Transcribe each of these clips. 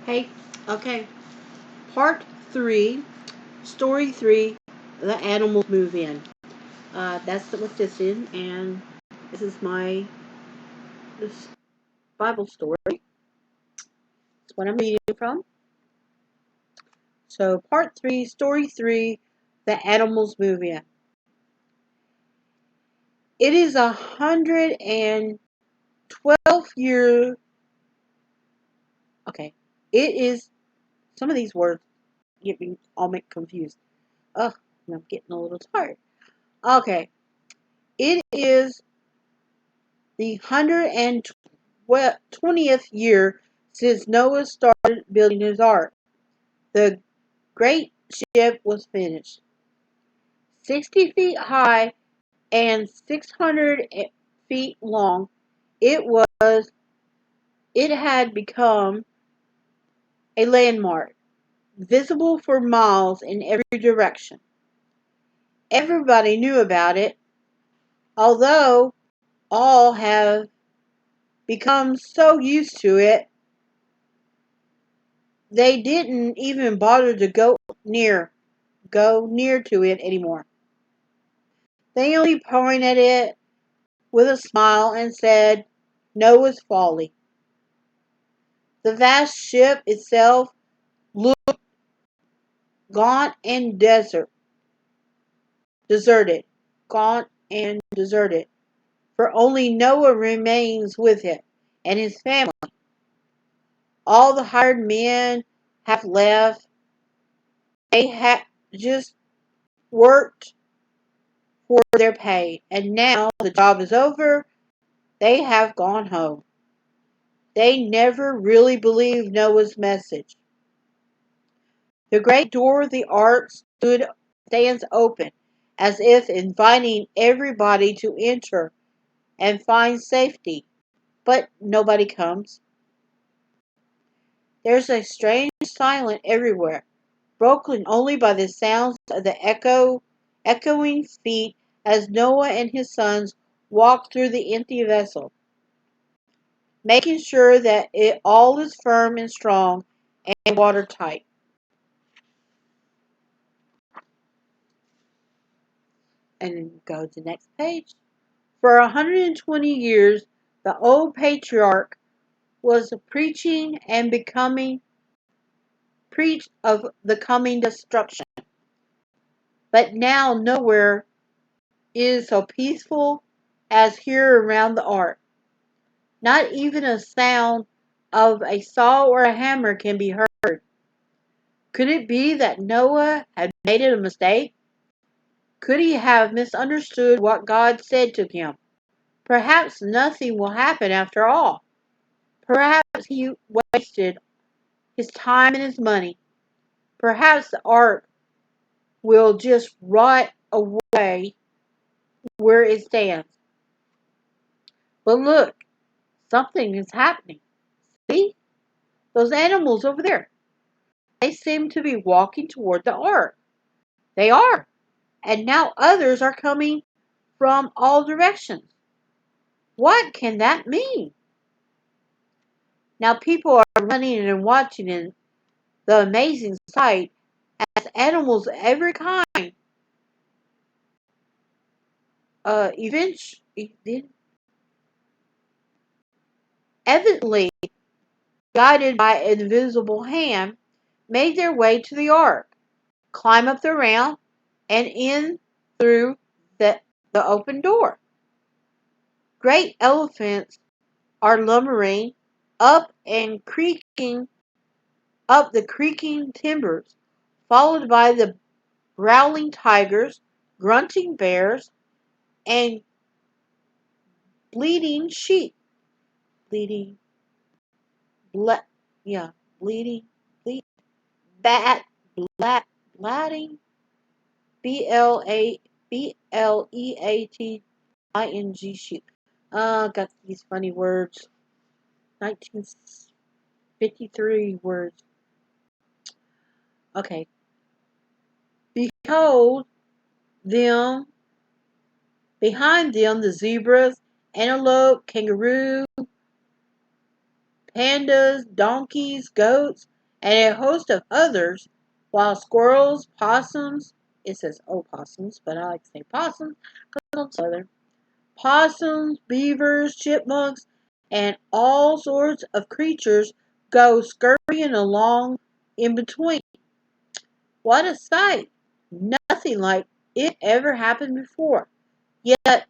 Hey, okay. Part 3, Story 3, The Animals Move In. That's what this is, and this is this Bible story. It's what I'm reading from. So, Part 3, Story 3, The Animals Move In. It is 112 year. Okay. It is. Some of these words get me all make confused. Ugh, I'm getting a little tired. Okay. It is the 120th year since Noah started building his ark. The great ship was finished. 60 feet high and 600 feet long, it was it had become a landmark, visible for miles in every direction. Everybody knew about it, although all have become so used to it they didn't even bother to go near to it anymore. They only pointed at it with a smile and said, Noah's folly. The vast ship itself looked gaunt and deserted, gaunt and deserted, for only Noah remains with it and his family. All the hired men have left. They have just worked for their pay, and now the job is over. They have gone home. They never really believed Noah's message. The great door of the ark stands open, as if inviting everybody to enter and find safety, but nobody comes. There's a strange silence everywhere, broken only by the sounds of the echoing feet as Noah and his sons walk through the empty vessel, making sure that it all is firm and strong and watertight. And go to the next page. For 120 years, the old patriarch was preaching and preached of the coming destruction. But now nowhere is so peaceful as here around the ark. Not even a sound of a saw or a hammer can be heard. Could it be that Noah had made a mistake? Could he have misunderstood what God said to him? Perhaps nothing will happen after all. Perhaps he wasted his time and his money. Perhaps the ark will just rot away where it stands. But look, something is happening. See? Those animals over there. They seem to be walking toward the ark. They are. And now others are coming from all directions. What can that mean? Now people are running and watching the amazing sight as animals of every kind evidently guided by an invisible hand, made their way to the ark, climb up the ramp, and in through the open door. Great elephants are lumbering up and creaking up the creaking timbers, followed by the growling tigers, grunting bears, and bleating sheep. Bleating, ble, yeah, bleating, bleat, bat, blat, blatting, BLEATING sheep. Got these funny words. 1953 words. Okay. Behold them, behind them the zebras, antelope, kangaroo, pandas, donkeys, goats, and a host of others, while squirrels, possums, it says opossums, but I like to say possums because I'm southern, possums, beavers, chipmunks, and all sorts of creatures go scurrying along in between. What a sight! Nothing like it ever happened before. Yet,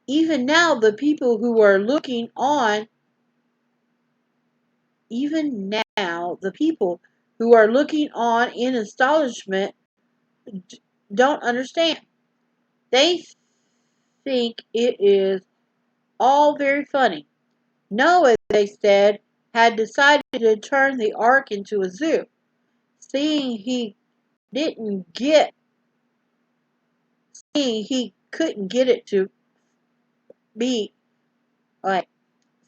even now, the people who are looking on, even now, the people who are looking on in astonishment don't understand. They think it is all very funny. Noah, they said, had decided to turn the ark into a zoo. Seeing he didn't get, seeing he couldn't get it to be like,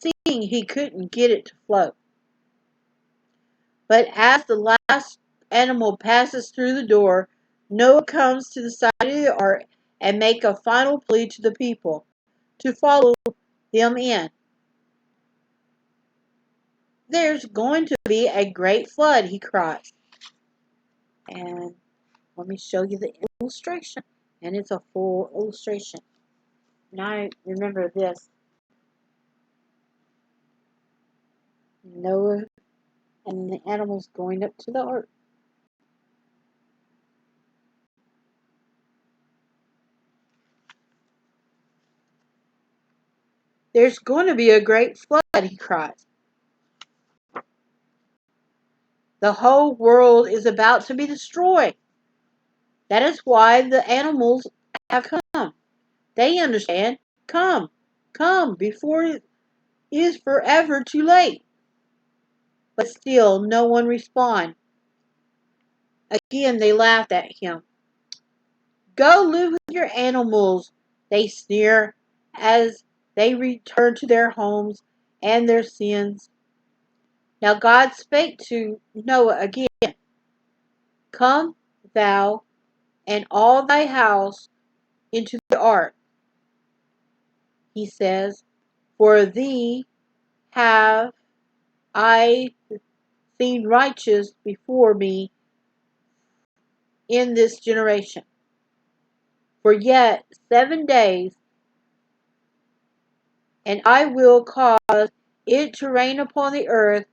seeing he couldn't get it to float. But as the last animal passes through the door, Noah comes to the side of the ark and make a final plea to the people to follow them in. There's going to be a great flood, he cries. And let me show you the illustration. And it's a full illustration. Now I remember this. Noah and the animals going up to the ark. There's going to be a great flood, he cries. The whole world is about to be destroyed. That is why the animals have come. They understand. Come, come, before it is forever too late. But still, no one responds. Again, they laughed at him. Go live with your animals, they sneer as they return to their homes and their sins. Now God spake to Noah again. Come thou and all thy house into the ark, he says, for thee have I seen righteous before me in this generation. For yet 7 days, and I will cause it to rain upon the earth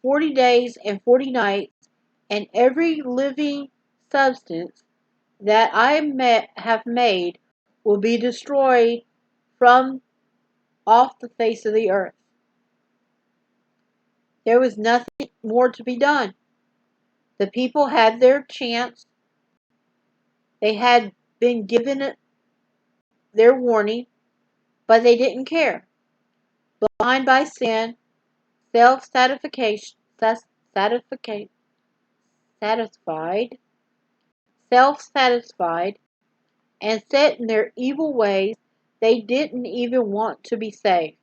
40 days and 40 nights, and every living substance that I have made will be destroyed from off the face of the earth. There was nothing more to be done. The people had their chance. They had been given their warning, but they didn't care. Blind by sin, self-satisfaction, satisfied, self-satisfied, and set in their evil ways, they didn't even want to be saved.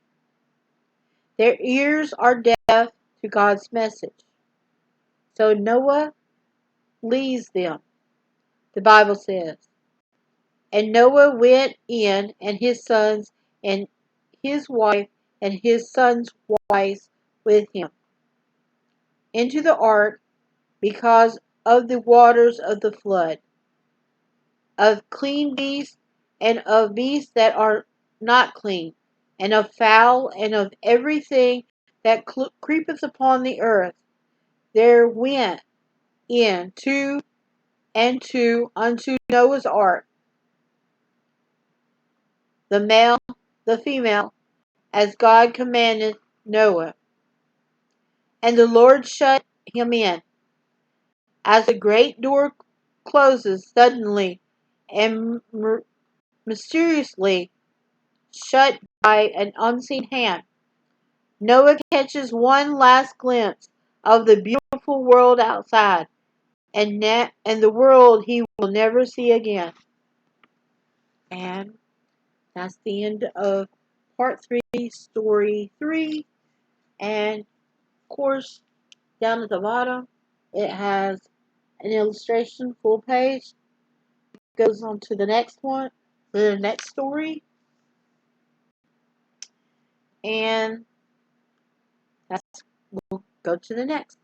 Their ears are deaf to God's message. So Noah leaves them, the Bible says. And Noah went in, and his sons, and his wife, and his sons' wives with him, into the ark because of the waters of the flood, of clean beasts, and of beasts that are not clean, and of fowl, and of everything that creepeth upon the earth. There went in two and two unto Noah's ark, the male, the female, as God commanded Noah. And the Lord shut him in, as a great door closes suddenly and mysteriously shut by an unseen hand. Noah catches one last glimpse of the beautiful world outside, and the world he will never see again. And that's the end of part 3, story 3. And of course, down at the bottom, it has an illustration, full page. It goes on to the next one, the next story. And we'll go to the next.